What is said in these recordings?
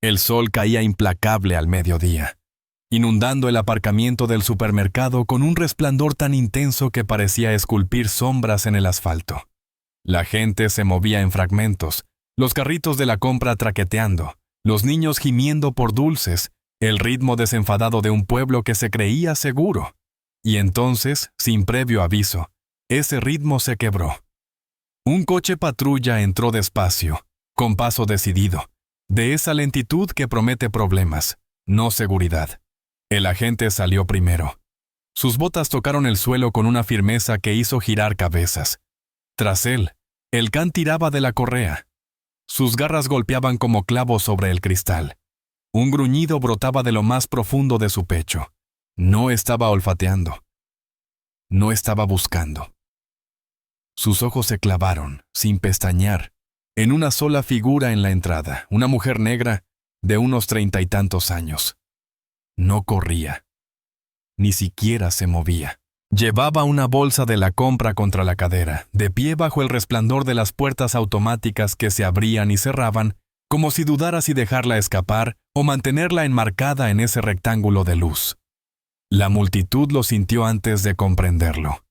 El sol caía implacable al mediodía, inundando el aparcamiento del supermercado con un resplandor tan intenso que parecía esculpir sombras en el asfalto. La gente se movía en fragmentos, los carritos de la compra traqueteando, los niños gimiendo por dulces, el ritmo desenfadado de un pueblo que se creía seguro. Y entonces, sin previo aviso, ese ritmo se quebró. Un coche patrulla entró despacio, con paso decidido, de esa lentitud que promete problemas, no seguridad. El agente salió primero. Sus botas tocaron el suelo con una firmeza que hizo girar cabezas. Tras él, el can tiraba de la correa. Sus garras golpeaban como clavos sobre el cristal. Un gruñido brotaba de lo más profundo de su pecho. No estaba olfateando. No estaba buscando. Sus ojos se clavaron, sin pestañear, en una sola figura en la entrada, una mujer negra de unos 30 y tantos años. No corría. Ni siquiera se movía. Llevaba una bolsa de la compra contra la cadera, de pie bajo el resplandor de las puertas automáticas que se abrían y cerraban, como si dudara si dejarla escapar o mantenerla enmarcada en ese rectángulo de luz. La multitud lo sintió antes de comprenderlo.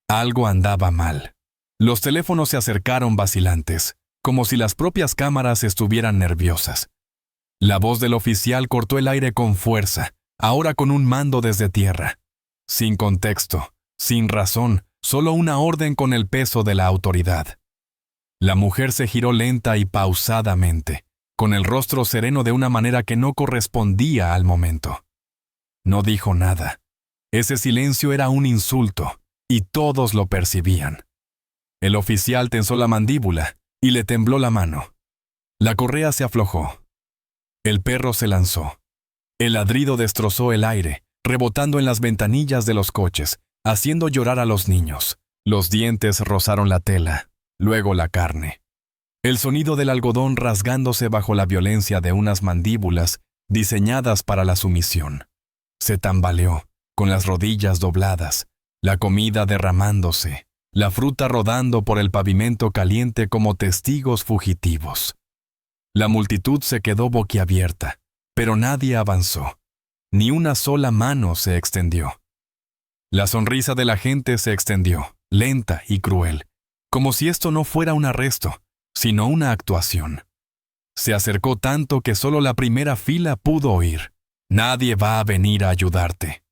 Algo andaba mal. Los teléfonos se acercaron vacilantes, como si las propias cámaras estuvieran nerviosas. La voz del oficial cortó el aire con fuerza, ahora con un mando desde tierra. Sin contexto, sin razón, solo una orden con el peso de la autoridad. La mujer se giró lenta y pausadamente, con el rostro sereno de una manera que no correspondía al momento. No dijo nada. Ese silencio era un insulto, y todos lo percibían. El oficial tensó la mandíbula y le tembló la mano. La correa se aflojó. El perro se lanzó. El ladrido destrozó el aire, rebotando en las ventanillas de los coches, haciendo llorar a los niños. Los dientes rozaron la tela, luego la carne. El sonido del algodón rasgándose bajo la violencia de unas mandíbulas diseñadas para la sumisión. Se tambaleó, con las rodillas dobladas, la comida derramándose, la fruta rodando por el pavimento caliente como testigos fugitivos. La multitud se quedó boquiabierta, pero nadie avanzó. Ni una sola mano se extendió. La sonrisa de la gente se extendió, lenta y cruel, como si esto no fuera un arresto, sino una actuación. Se acercó tanto que solo la primera fila pudo oír: «Nadie va a venir a ayudarte».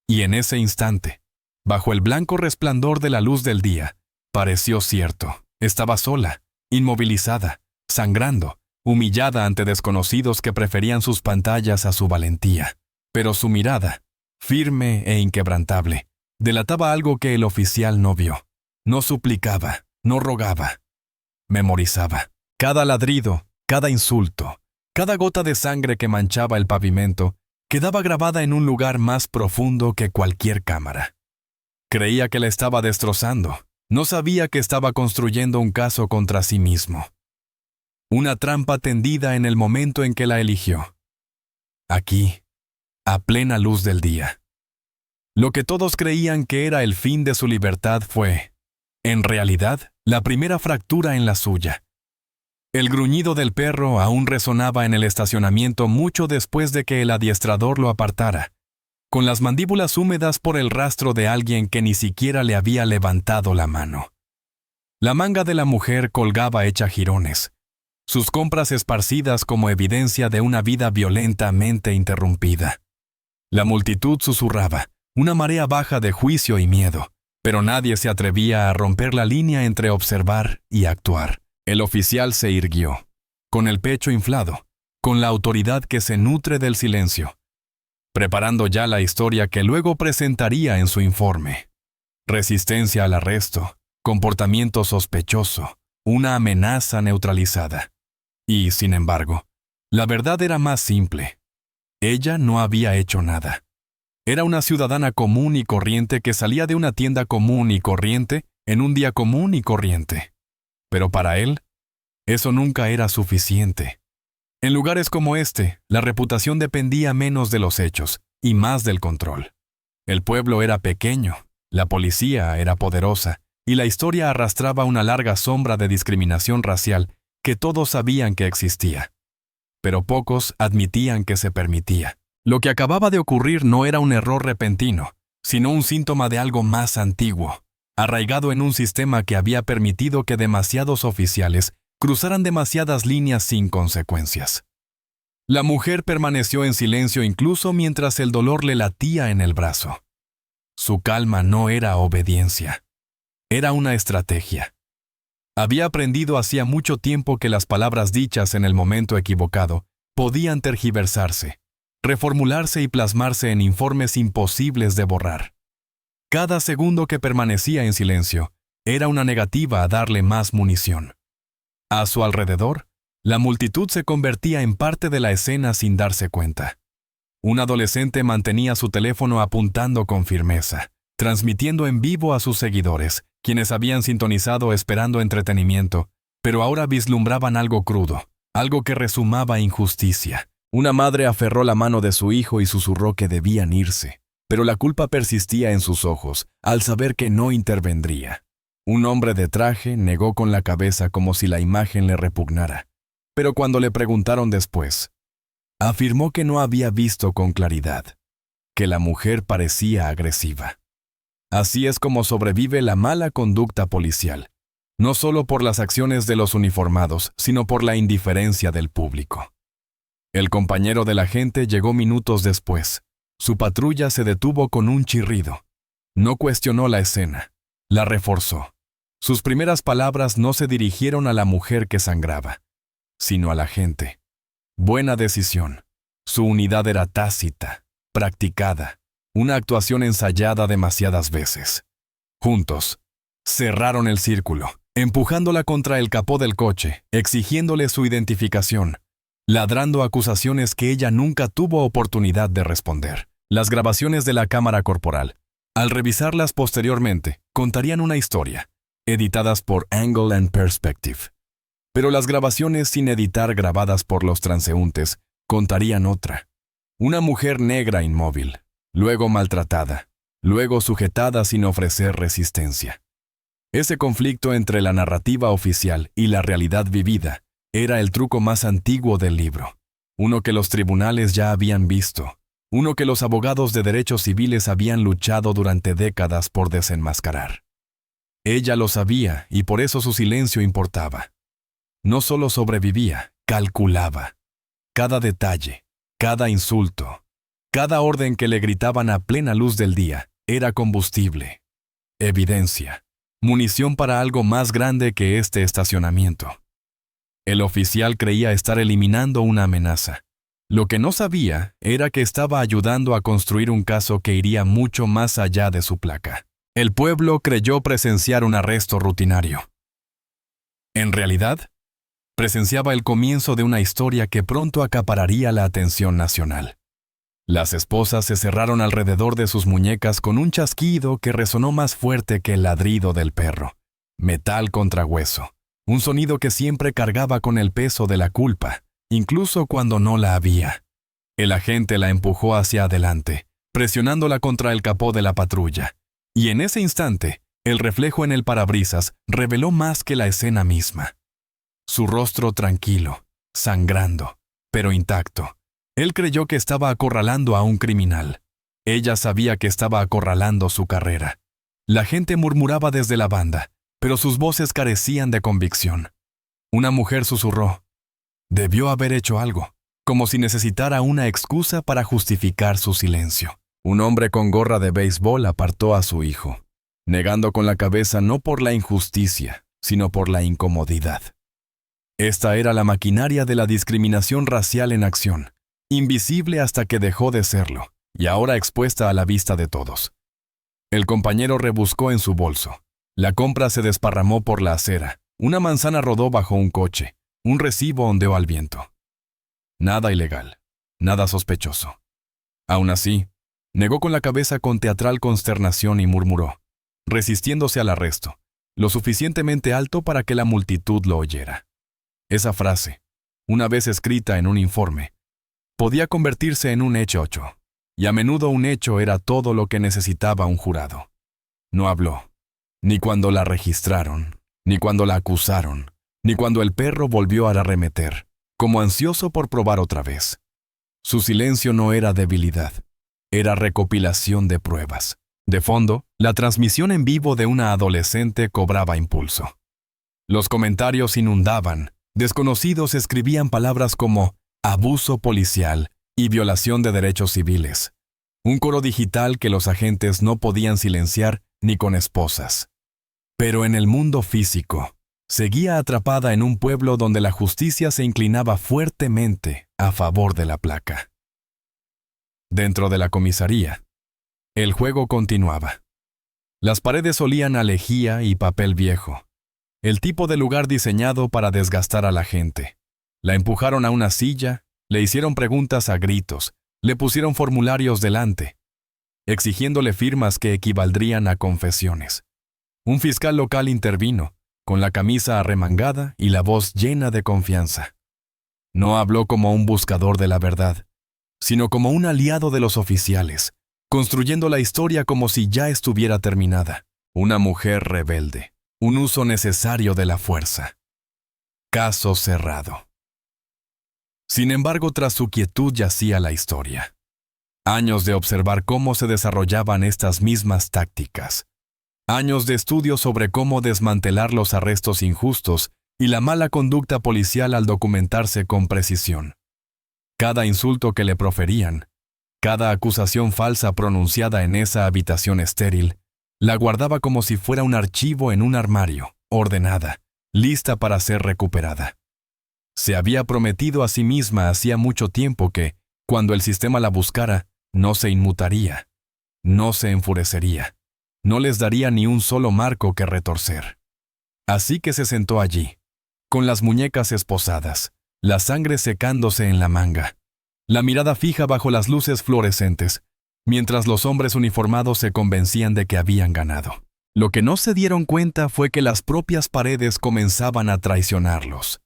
Y en ese instante, bajo el blanco resplandor de la luz del día, pareció cierto. Estaba sola, inmovilizada, sangrando, humillada ante desconocidos que preferían sus pantallas a su valentía. Pero su mirada, firme e inquebrantable, delataba algo que el oficial no vio. No suplicaba, no rogaba. Memorizaba. Cada ladrido, cada insulto, cada gota de sangre que manchaba el pavimento, quedaba grabada en un lugar más profundo que cualquier cámara. Creía que la estaba destrozando. No sabía que estaba construyendo un caso contra sí mismo. Una trampa tendida en el momento en que la eligió. Aquí, a plena luz del día. Lo que todos creían que era el fin de su libertad fue, en realidad, la primera fractura en la suya. El gruñido del perro aún resonaba en el estacionamiento mucho después de que el adiestrador lo apartara, con las mandíbulas húmedas por el rastro de alguien que ni siquiera le había levantado la mano. La manga de la mujer colgaba hecha jirones, sus compras esparcidas como evidencia de una vida violentamente interrumpida. La multitud susurraba, una marea baja de juicio y miedo, pero nadie se atrevía a romper la línea entre observar y actuar. El oficial se irguió, con el pecho inflado, con la autoridad que se nutre del silencio, preparando ya la historia que luego presentaría en su informe. Resistencia al arresto, comportamiento sospechoso, una amenaza neutralizada. Y, sin embargo, la verdad era más simple. Ella no había hecho nada. Era una ciudadana común y corriente que salía de una tienda común y corriente en un día común y corriente. Pero para él, eso nunca era suficiente. En lugares como este, la reputación dependía menos de los hechos y más del control. El pueblo era pequeño, la policía era poderosa y la historia arrastraba una larga sombra de discriminación racial que todos sabían que existía. pero pocos admitían que se permitía. Lo que acababa de ocurrir no era un error repentino, sino un síntoma de algo más antiguo, arraigado en un sistema que había permitido que demasiados oficiales cruzaran demasiadas líneas sin consecuencias. La mujer permaneció en silencio incluso mientras el dolor le latía en el brazo. Su calma no era obediencia, era una estrategia. Había aprendido hacía mucho tiempo que las palabras dichas en el momento equivocado podían tergiversarse, reformularse y plasmarse en informes imposibles de borrar. Cada segundo que permanecía en silencio era una negativa a darle más munición. A su alrededor, la multitud se convertía en parte de la escena sin darse cuenta. Un adolescente mantenía su teléfono apuntando con firmeza, transmitiendo en vivo a sus seguidores, quienes habían sintonizado esperando entretenimiento, pero ahora vislumbraban algo crudo, algo que resumaba injusticia. Una madre aferró la mano de su hijo y susurró que debían irse, pero la culpa persistía en sus ojos, al saber que no intervendría. Un hombre de traje negó con la cabeza como si la imagen le repugnara, pero cuando le preguntaron después, afirmó que no había visto con claridad, que la mujer parecía agresiva. Así es como sobrevive la mala conducta policial, no solo por las acciones de los uniformados, sino por la indiferencia del público. El compañero del agente llegó minutos después. Su patrulla se detuvo con un chirrido. No cuestionó la escena, la reforzó. Sus primeras palabras no se dirigieron a la mujer que sangraba, sino a la gente. Buena decisión. Su unidad era tácita, practicada, una actuación ensayada demasiadas veces. Juntos, cerraron el círculo, empujándola contra el capó del coche, exigiéndole su identificación, ladrando acusaciones que ella nunca tuvo oportunidad de responder. Las grabaciones de la cámara corporal, al revisarlas posteriormente, contarían una historia, editadas por Angle and Perspective. Pero las grabaciones sin editar grabadas por los transeúntes contarían otra. Una mujer negra inmóvil, luego maltratada, luego sujetada sin ofrecer resistencia. Ese conflicto entre la narrativa oficial y la realidad vivida era el truco más antiguo del libro, uno que los tribunales ya habían visto, uno que los abogados de derechos civiles habían luchado durante décadas por desenmascarar. Ella lo sabía y por eso su silencio importaba. No solo sobrevivía, calculaba. Cada detalle, cada insulto, cada orden que le gritaban a plena luz del día era combustible, evidencia, munición para algo más grande que este estacionamiento. El oficial creía estar eliminando una amenaza. Lo que no sabía era que estaba ayudando a construir un caso que iría mucho más allá de su placa. El pueblo creyó presenciar un arresto rutinario. En realidad, presenciaba el comienzo de una historia que pronto acapararía la atención nacional. Las esposas se cerraron alrededor de sus muñecas con un chasquido que resonó más fuerte que el ladrido del perro. Metal contra hueso, un sonido que siempre cargaba con el peso de la culpa, incluso cuando no la había. El agente la empujó hacia adelante, presionándola contra el capó de la patrulla, y en ese instante, el reflejo en el parabrisas reveló más que la escena misma. Su rostro tranquilo, sangrando, pero intacto. Él creyó que estaba acorralando a un criminal. Ella sabía que estaba acorralando su carrera. La gente murmuraba desde la banda, pero sus voces carecían de convicción. Una mujer susurró. Debió haber hecho algo, como si necesitara una excusa para justificar su silencio. Un hombre con gorra de béisbol apartó a su hijo, negando con la cabeza no por la injusticia, sino por la incomodidad. Esta era la maquinaria de la discriminación racial en acción, invisible hasta que dejó de serlo, y ahora expuesta a la vista de todos. El compañero rebuscó en su bolso. La compra se desparramó por la acera. Una manzana rodó bajo un coche. Un recibo ondeó al viento. Nada ilegal, nada sospechoso. Aún así, negó con la cabeza con teatral consternación y murmuró, resistiéndose al arresto, lo suficientemente alto para que la multitud lo oyera. Esa frase, una vez escrita en un informe, podía convertirse en un hecho, y a menudo un hecho era todo lo que necesitaba un jurado. No habló, ni cuando la registraron, ni cuando la acusaron, ni cuando el perro volvió a arremeter. como ansioso por probar otra vez. Su silencio no era debilidad, era recopilación de pruebas. De fondo, la transmisión en vivo de una adolescente cobraba impulso. Los comentarios inundaban. Desconocidos escribían palabras como abuso policial y violación de derechos civiles. Un coro digital que los agentes no podían silenciar ni con esposas. Pero en el mundo físico, seguía atrapada en un pueblo donde la justicia se inclinaba fuertemente a favor de la placa. Dentro de la comisaría, el juego continuaba. Las paredes olían a lejía y papel viejo. El tipo de lugar diseñado para desgastar a la gente. La empujaron a una silla, le hicieron preguntas a gritos, le pusieron formularios delante, exigiéndole firmas que equivaldrían a confesiones. Un fiscal local intervino, con la camisa arremangada y la voz llena de confianza. No habló como un buscador de la verdad, sino como un aliado de los oficiales, construyendo la historia como si ya estuviera terminada. Una mujer rebelde. Un uso necesario de la fuerza. Caso cerrado. Sin embargo, tras su quietud yacía la historia. Años de observar cómo se desarrollaban estas mismas tácticas. Años de estudio sobre cómo desmantelar los arrestos injustos y la mala conducta policial al documentarse con precisión. Cada insulto que le proferían, cada acusación falsa pronunciada en esa habitación estéril, la guardaba como si fuera un archivo en un armario, ordenada, lista para ser recuperada. Se había prometido a sí misma hacía mucho tiempo que, cuando el sistema la buscara, no se inmutaría, no se enfurecería, no les daría ni un solo marco que retorcer. Así que se sentó allí, con las muñecas esposadas, la sangre secándose en la manga, la mirada fija bajo las luces fluorescentes, mientras los hombres uniformados se convencían de que habían ganado. Lo que no se dieron cuenta fue que las propias paredes comenzaban a traicionarlos.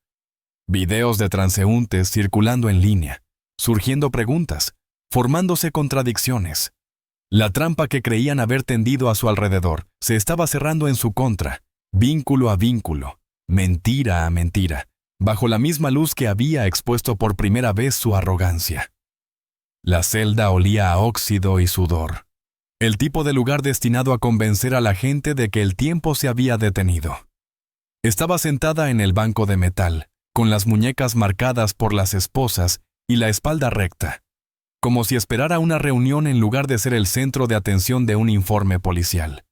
Videos de transeúntes circulando en línea, surgiendo preguntas, formándose contradicciones. La trampa que creían haber tendido a su alrededor se estaba cerrando en su contra, vínculo a vínculo, mentira a mentira, bajo la misma luz que había expuesto por primera vez su arrogancia. La celda olía a óxido y sudor. El tipo de lugar destinado a convencer a la gente de que el tiempo se había detenido. Estaba sentada en el banco de metal, con las muñecas marcadas por las esposas y la espalda recta, como si esperara una reunión en lugar de ser el centro de atención de un informe policial.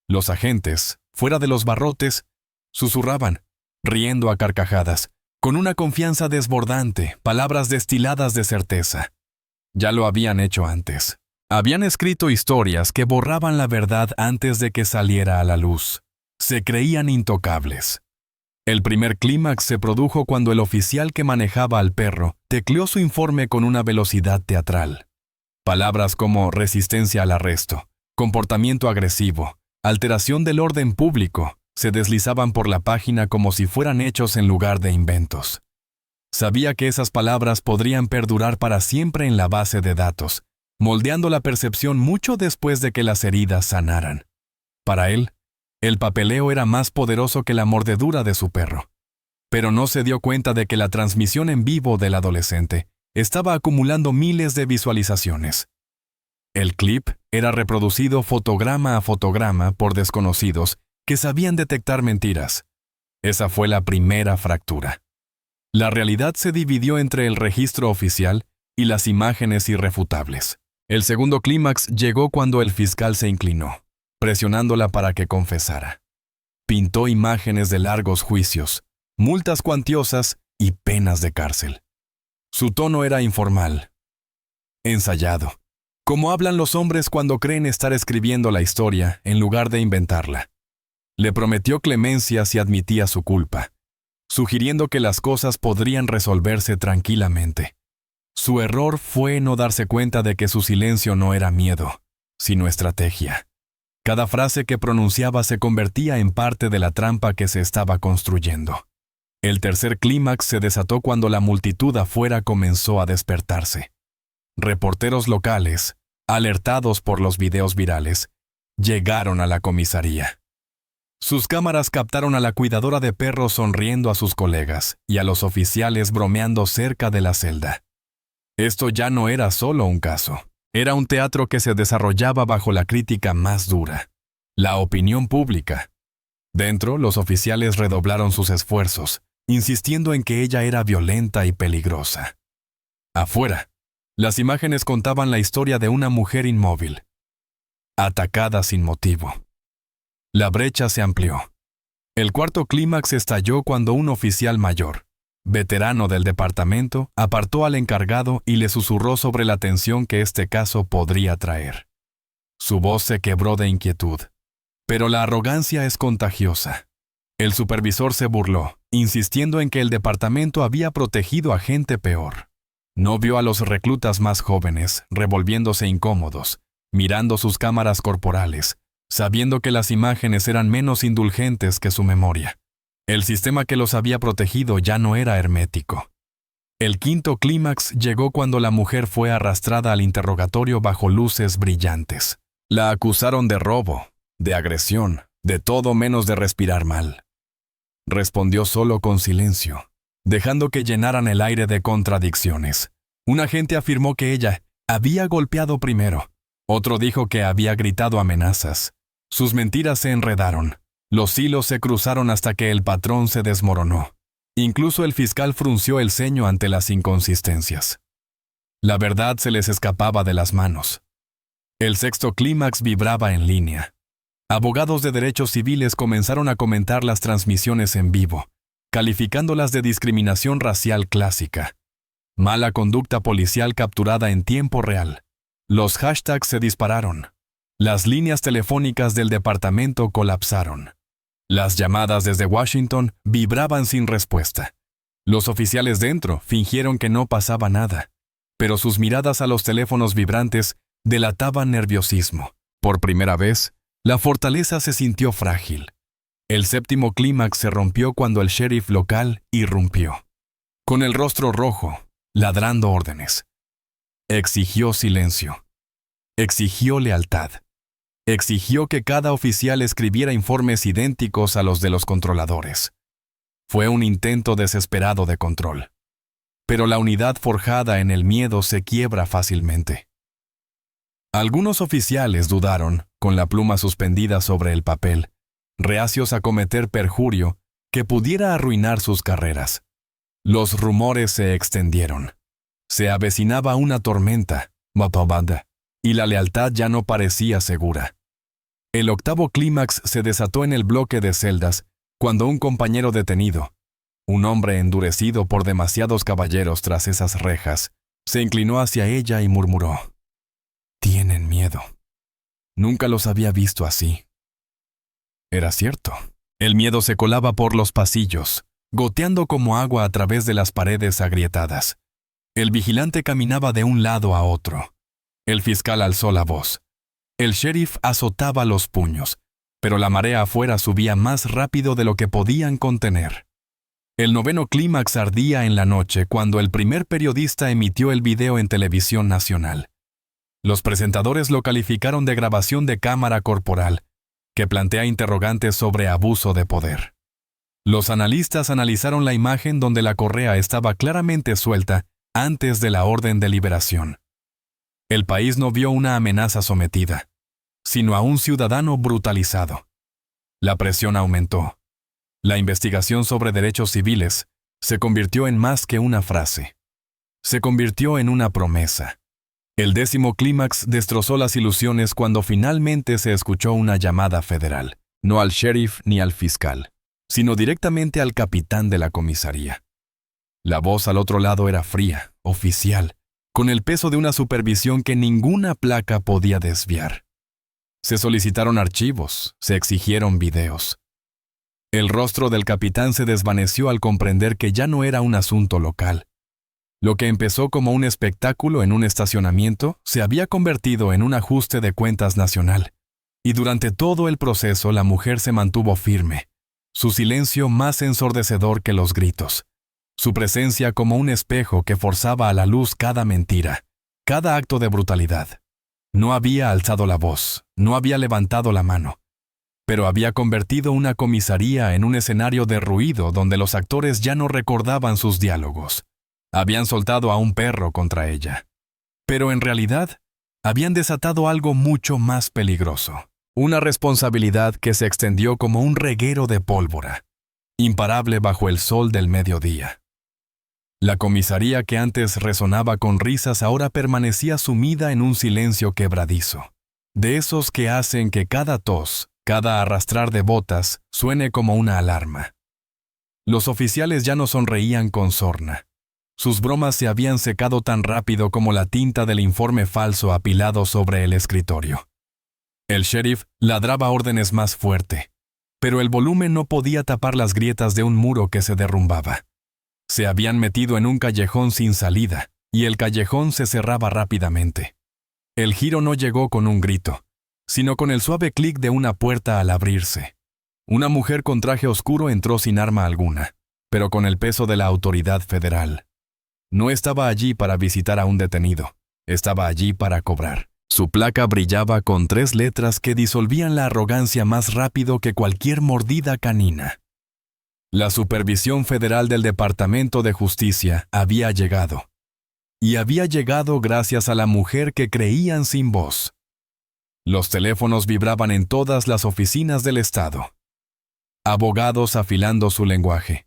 Los agentes, fuera de los barrotes, susurraban, riendo a carcajadas, con una confianza desbordante, palabras destiladas de certeza. Ya lo habían hecho antes. Habían escrito historias que borraban la verdad antes de que saliera a la luz. Se creían intocables. El primer clímax se produjo cuando el oficial que manejaba al perro tecleó su informe con una velocidad teatral. Palabras como resistencia al arresto, comportamiento agresivo, alteración del orden público, se deslizaban por la página como si fueran hechos en lugar de inventos. Sabía que esas palabras podrían perdurar para siempre en la base de datos, moldeando la percepción mucho después de que las heridas sanaran. Para él, el papeleo era más poderoso que la mordedura de su perro. Pero no se dio cuenta de que la transmisión en vivo del adolescente estaba acumulando miles de visualizaciones. El clip era reproducido fotograma a fotograma por desconocidos que sabían detectar mentiras. Esa fue la primera fractura. La realidad se dividió entre el registro oficial y las imágenes irrefutables. El segundo clímax llegó cuando el fiscal se inclinó, presionándola para que confesara. Pintó imágenes de largos juicios, multas cuantiosas y penas de cárcel. Su tono era informal, ensayado, como hablan los hombres cuando creen estar escribiendo la historia en lugar de inventarla. Le prometió clemencia si admitía su culpa, sugiriendo que las cosas podrían resolverse tranquilamente. Su error fue no darse cuenta de que su silencio no era miedo, sino estrategia. Cada frase que pronunciaba se convertía en parte de la trampa que se estaba construyendo. El tercer clímax se desató cuando la multitud afuera comenzó a despertarse. Reporteros locales, alertados por los videos virales, llegaron a la comisaría. Sus cámaras captaron a la cuidadora de perros sonriendo a sus colegas y a los oficiales bromeando cerca de la celda. Esto ya no era solo un caso. Era un teatro que se desarrollaba bajo la crítica más dura, la opinión pública. Dentro, los oficiales redoblaron sus esfuerzos, insistiendo en que ella era violenta y peligrosa. Afuera, las imágenes contaban la historia de una mujer inmóvil, atacada sin motivo. La brecha se amplió. El cuarto clímax estalló cuando un oficial mayor, veterano del departamento, apartó al encargado y le susurró sobre la tensión que este caso podría traer. Su voz se quebró de inquietud. Pero la arrogancia es contagiosa. El supervisor se burló, insistiendo en que el departamento había protegido a gente peor. No vio a los reclutas más jóvenes, revolviéndose incómodos, mirando sus cámaras corporales, sabiendo que las imágenes eran menos indulgentes que su memoria. El sistema que los había protegido ya no era hermético. El quinto clímax llegó cuando la mujer fue arrastrada al interrogatorio bajo luces brillantes. La acusaron de robo, de agresión, de todo menos de respirar mal. Respondió solo con silencio, dejando que llenaran el aire de contradicciones. Un agente afirmó que ella había golpeado primero. Otro dijo que había gritado amenazas. Sus mentiras se enredaron. Los hilos se cruzaron hasta que el patrón se desmoronó. Incluso el fiscal frunció el ceño ante las inconsistencias. La verdad se les escapaba de las manos. El sexto clímax vibraba en línea. Abogados de derechos civiles comenzaron a comentar las transmisiones en vivo, calificándolas de discriminación racial clásica. Mala conducta policial capturada en tiempo real. Los hashtags se dispararon. Las líneas telefónicas del departamento colapsaron. Las llamadas desde Washington vibraban sin respuesta. Los oficiales dentro fingieron que no pasaba nada, pero sus miradas a los teléfonos vibrantes delataban nerviosismo. Por primera vez, la fortaleza se sintió frágil. El séptimo clímax se rompió cuando el sheriff local irrumpió. Con el rostro rojo, ladrando órdenes. Exigió silencio. Exigió lealtad. Exigió que cada oficial escribiera informes idénticos a los de los controladores. Fue un intento desesperado de control. Pero la unidad forjada en el miedo se quiebra fácilmente. Algunos oficiales dudaron, con la pluma suspendida sobre el papel, reacios a cometer perjurio que pudiera arruinar sus carreras. Los rumores se extendieron. Se avecinaba una tormenta, y la lealtad ya no parecía segura. El octavo clímax se desató en el bloque de celdas cuando un compañero detenido, un hombre endurecido por demasiados caballeros tras esas rejas, se inclinó hacia ella y murmuró: «Tienen miedo. Nunca los había visto así». Era cierto. El miedo se colaba por los pasillos, goteando como agua a través de las paredes agrietadas. El vigilante caminaba de un lado a otro. El fiscal alzó la voz. El sheriff azotaba los puños, pero la marea afuera subía más rápido de lo que podían contener. El noveno clímax ardía en la noche cuando el primer periodista emitió el video en televisión nacional. Los presentadores lo calificaron de grabación de cámara corporal, que plantea interrogantes sobre abuso de poder. Los analistas analizaron la imagen donde la correa estaba claramente suelta antes de la orden de liberación. El país no vio una amenaza sometida, sino a un ciudadano brutalizado. La presión aumentó. La investigación sobre derechos civiles se convirtió en más que una frase. Se convirtió en una promesa. El décimo clímax destrozó las ilusiones cuando finalmente se escuchó una llamada federal, no al sheriff ni al fiscal, sino directamente al capitán de la comisaría. La voz al otro lado era fría, oficial, con el peso de una supervisión que ninguna placa podía desviar. Se solicitaron archivos, se exigieron videos. El rostro del capitán se desvaneció al comprender que ya no era un asunto local. Lo que empezó como un espectáculo en un estacionamiento se había convertido en un ajuste de cuentas nacional. Y durante todo el proceso la mujer se mantuvo firme, su silencio más ensordecedor que los gritos. Su presencia como un espejo que forzaba a la luz cada mentira, cada acto de brutalidad. No había alzado la voz, no había levantado la mano. pero había convertido una comisaría en un escenario de ruido donde los actores ya no recordaban sus diálogos. Habían soltado a un perro contra ella. Pero en realidad, habían desatado algo mucho más peligroso. Una responsabilidad que se extendió como un reguero de pólvora, imparable bajo el sol del mediodía. La comisaría que antes resonaba con risas ahora permanecía sumida en un silencio quebradizo, de esos que hacen que cada tos, cada arrastrar de botas, suene como una alarma. Los oficiales ya no sonreían con sorna. Sus bromas se habían secado tan rápido como la tinta del informe falso apilado sobre el escritorio. El sheriff ladraba órdenes más fuerte, pero el volumen no podía tapar las grietas de un muro que se derrumbaba. Se habían metido en un callejón sin salida, y el callejón se cerraba rápidamente. El giro no llegó con un grito, sino con el suave clic de una puerta al abrirse. Una mujer con traje oscuro entró sin arma alguna, pero con el peso de la autoridad federal. No estaba allí para visitar a un detenido, estaba allí para cobrar. Su placa brillaba con 3 letras que disolvían la arrogancia más rápido que cualquier mordida canina. La supervisión federal del Departamento de Justicia había llegado. Y había llegado gracias a la mujer que creían sin voz. Los teléfonos vibraban en todas las oficinas del Estado. Abogados afilando su lenguaje.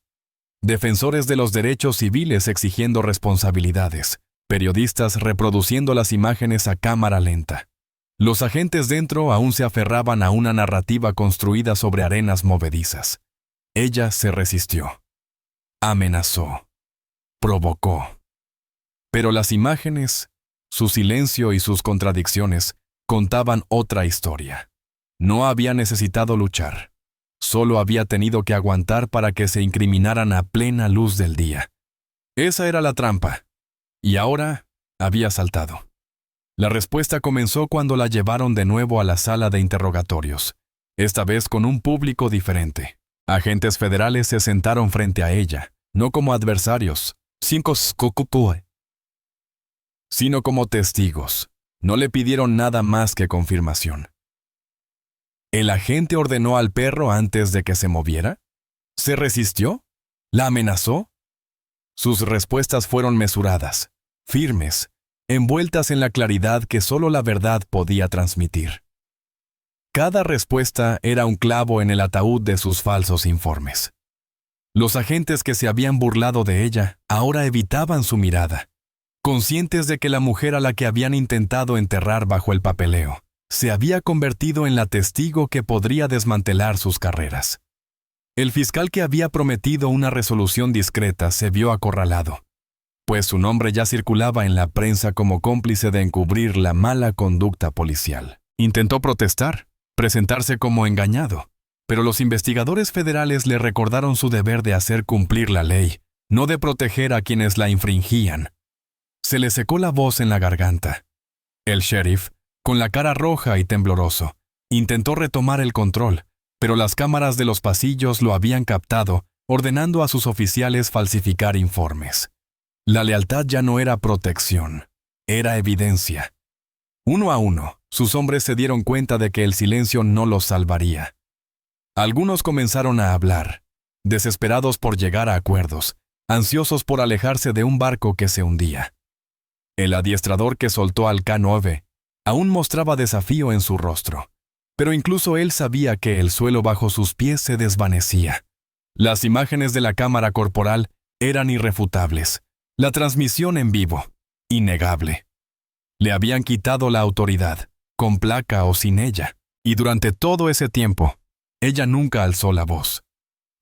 Defensores de los derechos civiles exigiendo responsabilidades. Periodistas reproduciendo las imágenes a cámara lenta. Los agentes dentro aún se aferraban a una narrativa construida sobre arenas movedizas. Ella se resistió. Amenazó. Provocó. Pero las imágenes, su silencio y sus contradicciones contaban otra historia. No había necesitado luchar. Solo había tenido que aguantar para que se incriminaran a plena luz del día. Esa era la trampa. Y ahora había saltado. La respuesta comenzó cuando la llevaron de nuevo a la sala de interrogatorios, esta vez con un público diferente. Agentes federales se sentaron frente a ella, no como adversarios, sino como testigos. No le pidieron nada más que confirmación. ¿El agente ordenó al perro antes de que se moviera? ¿Se resistió? ¿La amenazó? Sus respuestas fueron mesuradas, firmes, envueltas en la claridad que solo la verdad podía transmitir. Cada respuesta era un clavo en el ataúd de sus falsos informes. Los agentes que se habían burlado de ella ahora evitaban su mirada, conscientes de que la mujer a la que habían intentado enterrar bajo el papeleo se había convertido en la testigo que podría desmantelar sus carreras. El fiscal que había prometido una resolución discreta se vio acorralado, pues su nombre ya circulaba en la prensa como cómplice de encubrir la mala conducta policial. Intentó protestar, presentarse como engañado, pero los investigadores federales le recordaron su deber de hacer cumplir la ley, no de proteger a quienes la infringían. Se le secó la voz en la garganta. El sheriff, con la cara roja y tembloroso, intentó retomar el control, pero las cámaras de los pasillos lo habían captado, ordenando a sus oficiales falsificar informes. La lealtad ya no era protección, era evidencia. Uno a uno, sus hombres se dieron cuenta de que el silencio no los salvaría. Algunos comenzaron a hablar, desesperados por llegar a acuerdos, ansiosos por alejarse de un barco que se hundía. El adiestrador que soltó al K-9 aún mostraba desafío en su rostro, pero incluso él sabía que el suelo bajo sus pies se desvanecía. Las imágenes de la cámara corporal eran irrefutables. La transmisión en vivo, innegable. Le habían quitado la autoridad, con placa o sin ella, y durante todo ese tiempo, ella nunca alzó la voz.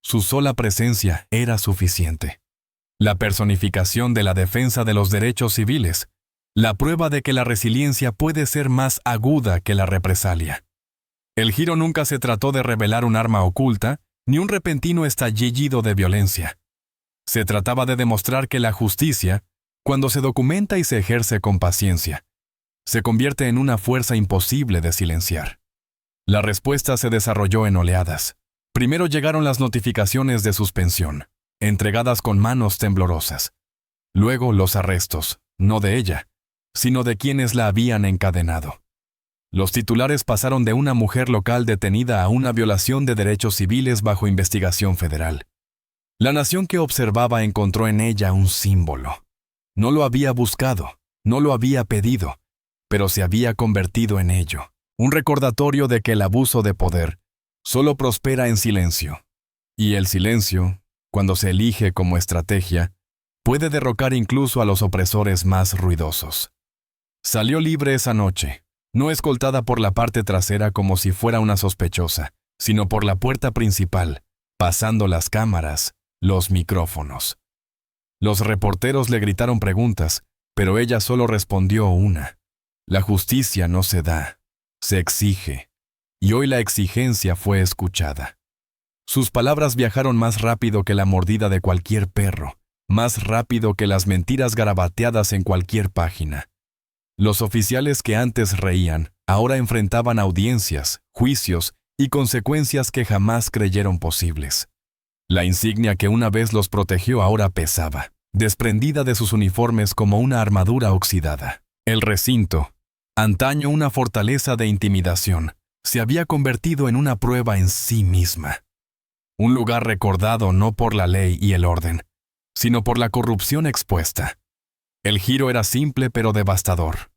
Su sola presencia era suficiente. La personificación de la defensa de los derechos civiles, la prueba de que la resiliencia puede ser más aguda que la represalia. El giro nunca se trató de revelar un arma oculta, ni un repentino estallido de violencia. Se trataba de demostrar que la justicia, cuando se documenta y se ejerce con paciencia, se convierte en una fuerza imposible de silenciar. La respuesta se desarrolló en oleadas. Primero llegaron las notificaciones de suspensión, entregadas con manos temblorosas. Luego los arrestos, no de ella, sino de quienes la habían encadenado. Los titulares pasaron de una mujer local detenida a una violación de derechos civiles bajo investigación federal. La nación que observaba encontró en ella un símbolo. No lo había buscado, no lo había pedido, pero se había convertido en ello. Un recordatorio de que el abuso de poder solo prospera en silencio. Y el silencio, cuando se elige como estrategia, puede derrocar incluso a los opresores más ruidosos. Salió libre esa noche, no escoltada por la parte trasera como si fuera una sospechosa, sino por la puerta principal, pasando las cámaras, los micrófonos. Los reporteros le gritaron preguntas, pero ella solo respondió una. La justicia no se da, se exige. Y hoy la exigencia fue escuchada. Sus palabras viajaron más rápido que la mordida de cualquier perro, más rápido que las mentiras garabateadas en cualquier página. Los oficiales que antes reían, ahora enfrentaban audiencias, juicios y consecuencias que jamás creyeron posibles. La insignia que una vez los protegió ahora pesaba, desprendida de sus uniformes como una armadura oxidada. El recinto, antaño una fortaleza de intimidación, se había convertido en una prueba en sí misma. Un lugar recordado no por la ley y el orden, sino por la corrupción expuesta. El giro era simple pero devastador.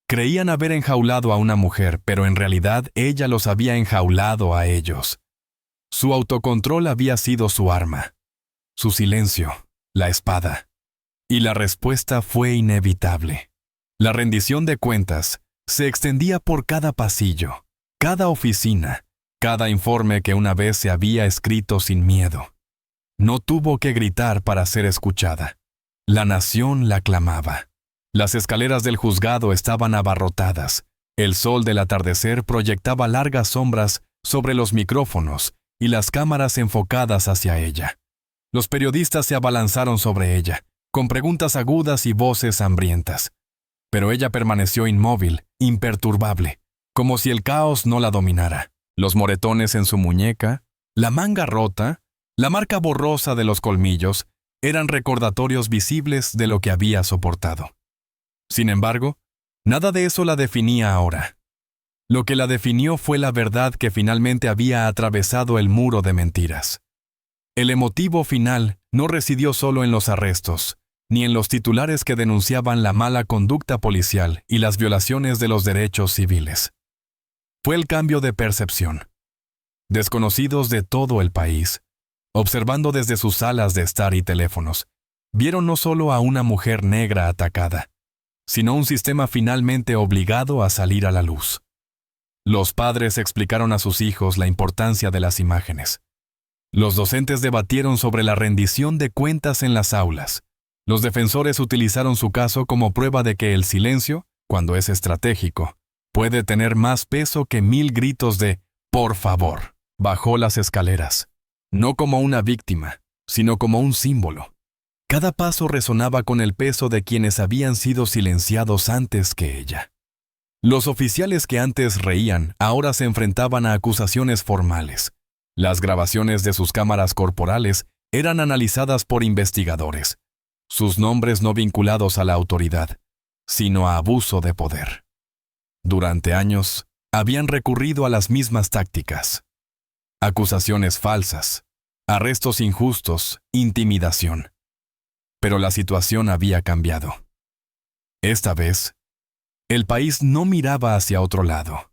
Creían haber enjaulado a una mujer, pero en realidad ella los había enjaulado a ellos. Su autocontrol había sido su arma, su silencio, la espada. Y la respuesta fue inevitable. La rendición de cuentas se extendía por cada pasillo, cada oficina, cada informe que una vez se había escrito sin miedo. No tuvo que gritar para ser escuchada. La nación la clamaba. Las escaleras del juzgado estaban abarrotadas. El sol del atardecer proyectaba largas sombras sobre los micrófonos y las cámaras enfocadas hacia ella. Los periodistas se abalanzaron sobre ella, con preguntas agudas y voces hambrientas. Pero ella permaneció inmóvil, imperturbable, como si el caos no la dominara. Los moretones en su muñeca, la manga rota, la marca borrosa de los colmillos, eran recordatorios visibles de lo que había soportado. Sin embargo, nada de eso la definía ahora. Lo que la definió fue la verdad que finalmente había atravesado el muro de mentiras. El emotivo final no residió solo en los arrestos, ni en los titulares que denunciaban la mala conducta policial y las violaciones de los derechos civiles. Fue el cambio de percepción. Desconocidos de todo el país, observando desde sus salas de estar y teléfonos, vieron no solo a una mujer negra atacada, sino un sistema finalmente obligado a salir a la luz. Los padres explicaron a sus hijos la importancia de las imágenes. Los docentes debatieron sobre la rendición de cuentas en las aulas. Los defensores utilizaron su caso como prueba de que el silencio, cuando es estratégico, puede tener más peso que 1000 gritos de «por favor». Bajó las escaleras, no como una víctima, sino como un símbolo. Cada paso resonaba con el peso de quienes habían sido silenciados antes que ella. Los oficiales que antes reían ahora se enfrentaban a acusaciones formales. Las grabaciones de sus cámaras corporales eran analizadas por investigadores. Sus nombres no vinculados a la autoridad, sino a abuso de poder. Durante años, habían recurrido a las mismas tácticas. Acusaciones falsas, arrestos injustos, intimidación. Pero la situación había cambiado. Esta vez, el país no miraba hacia otro lado.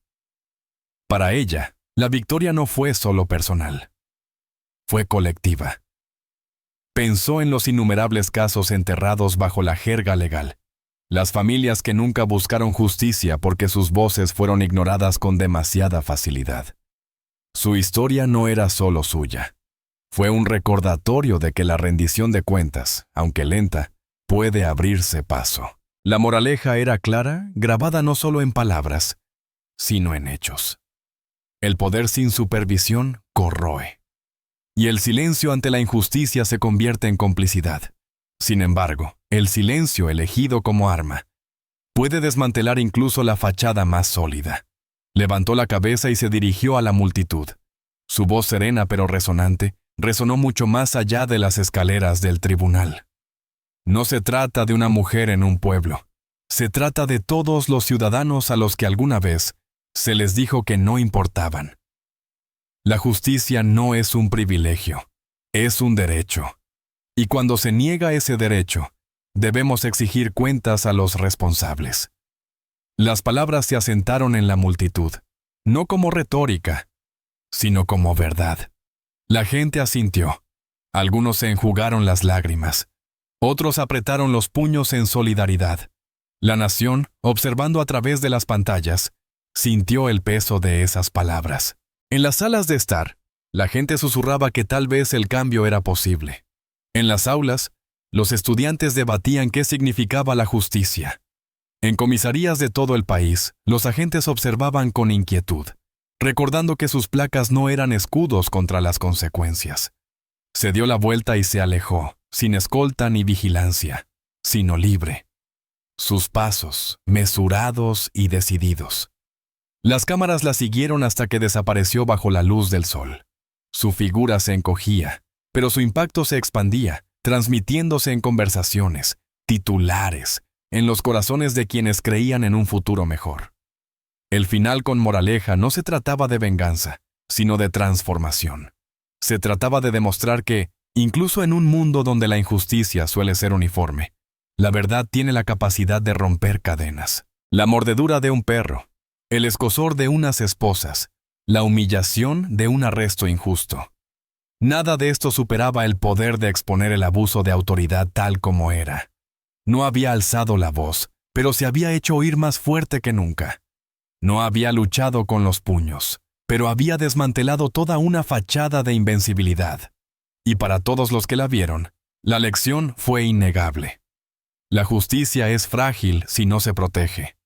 Para ella, la victoria no fue solo personal. Fue colectiva. Pensó en los innumerables casos enterrados bajo la jerga legal. Las familias que nunca buscaron justicia porque sus voces fueron ignoradas con demasiada facilidad. Su historia no era solo suya. Fue un recordatorio de que la rendición de cuentas, aunque lenta, puede abrirse paso. La moraleja era clara, grabada no solo en palabras, sino en hechos. El poder sin supervisión corroe. Y el silencio ante la injusticia se convierte en complicidad. Sin embargo, el silencio elegido como arma puede desmantelar incluso la fachada más sólida. Levantó la cabeza y se dirigió a la multitud. Su voz serena pero resonante resonó mucho más allá de las escaleras del tribunal. No se trata de una mujer en un pueblo. Se trata de todos los ciudadanos a los que alguna vez Se les dijo que no importaban. La justicia no es un privilegio, es un derecho. Y cuando se niega ese derecho, debemos exigir cuentas a los responsables. Las palabras se asentaron en la multitud, no como retórica, sino como verdad. La gente asintió. Algunos se enjugaron las lágrimas. Otros apretaron los puños en solidaridad. La nación, observando a través de las pantallas, sintió el peso de esas palabras. En las salas de estar, la gente susurraba que tal vez el cambio era posible. En las aulas, los estudiantes debatían qué significaba la justicia. En comisarías de todo el país, los agentes observaban con inquietud, recordando que sus placas no eran escudos contra las consecuencias. Se dio la vuelta y se alejó, sin escolta ni vigilancia, sino libre. Sus pasos, mesurados y decididos. Las cámaras la siguieron hasta que desapareció bajo la luz del sol. Su figura se encogía, pero su impacto se expandía, transmitiéndose en conversaciones, titulares, en los corazones de quienes creían en un futuro mejor. El final con moraleja no se trataba de venganza, sino de transformación. Se trataba de demostrar que, incluso en un mundo donde la injusticia suele ser uniforme, la verdad tiene la capacidad de romper cadenas. La mordedura de un perro, el escozor de unas esposas, la humillación de un arresto injusto. Nada de esto superaba el poder de exponer el abuso de autoridad tal como era. No había alzado la voz, pero se había hecho oír más fuerte que nunca. No había luchado con los puños, pero había desmantelado toda una fachada de invencibilidad. Y para todos los que la vieron, la lección fue innegable. La justicia es frágil si no se protege.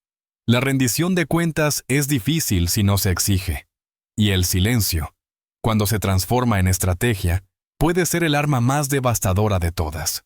La rendición de cuentas es difícil si no se exige. Y el silencio, cuando se transforma en estrategia, puede ser el arma más devastadora de todas.